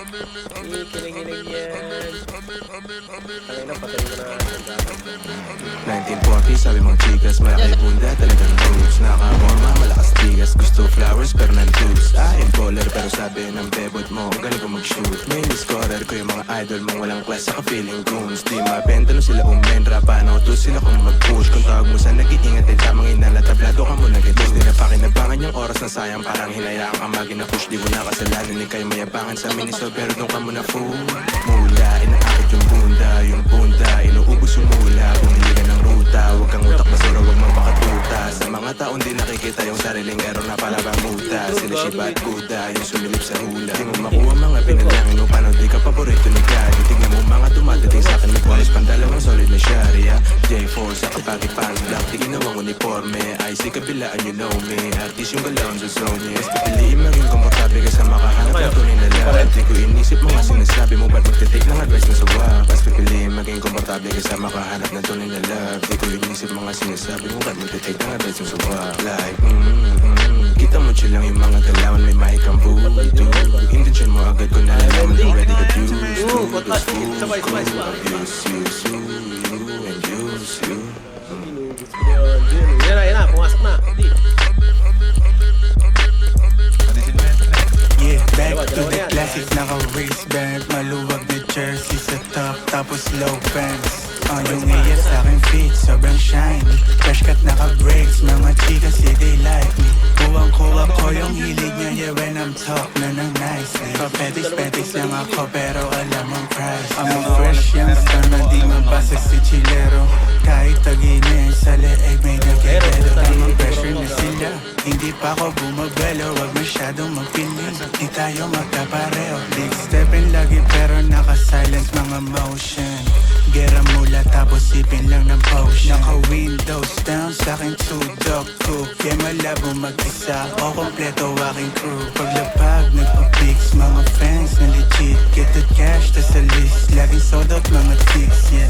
Kinikilig yan. Tangin na, patay mo na. 1940, sabi mong chikas, malaki bunda, talagang roots. Nakakorma, malakas tigas, gusto flowers pero nang-tubes. I'm baller pero sabi ng bebot mo, galing ko mag-shoot. Main scorer ko yung mga idol mong walang class, saka feeling goons. Di mabenta no sila umenra, paano to sila kung mag-push. Kung tawag mo sa nag-iingat ay tamang inalatablado ka mo nag-edus. Di na pakinabangan yung oras na sayang, parang hinayaan ka magina-push. Di mo na kasalanan, ikay mayabangan sa miniso, pero doon ka mo na fool. Mula, inaakit yung bunda, inuubos yung mula. Bumili ka ng ruta, huwag kang utak basura, huwag mapakatuta. Sa mga taong di nakikita yung sariling error na palabamuta. Sila Shiba at Buddha, yung sumilip sa hula. Di mo makuha mga pinalangin mo, paano di ka paborito ni God. Tignan mo mga dumadating sa akin, may bonus pandalawang solid na sharia. J4 sa kapagi pants black, di ginawang uniforme. IC kabilaan, you know me, artist yung galaon sa zone niya. Basta piliin maging komportable ka sa makahanap ng tunay na love. Di ko inisip mga sinasabi mo, ba't magtitake ng advice na sawa. Basta piliin maging komportable ka sa makahanap ng tunay na love. Di ko inisip mga sinasabi mo, ba't magtitake ng advice na sawa. Like, kita mo chill lang yung mga galawan, may mic ang voodoo. Intention mo agad ko nalalaman kung ready ka use. Sabay. Abuse you, and use you. Yan na, pumasok na. Yeah, back to the classic, naka-wristband. Maluwag na jersey sa top, tapos low pants. Yung iya sa akin fit, sobrang shiny. Fresh cut naka-breaks, mga chicas, yeah, they like me. Kuwang-kuwa ko yung hilig niya, yeah, when I'm talk na ng nicely. Papetiks lang ako, pero alam ang price. I'm a fresh youngster na di mabasa si chilero. Kahit taginin sa leeg, may nagkagelo. Tamang pressure na sila, hindi pa ako bumabelo. Wag masyadong magpiling, di tayo magkapareho. Big steppin lagi pero naka-silence mga motion. Gera mula tapos sipin lang ng potion. Naka-windows down sa'kin tudok ko. Kaya malabo mag-isa o kompleto aking crew. Paglapag nagpa-pics, mga fans na legit. Get the cash tas sa list, laging sold out mga chicks, yeah.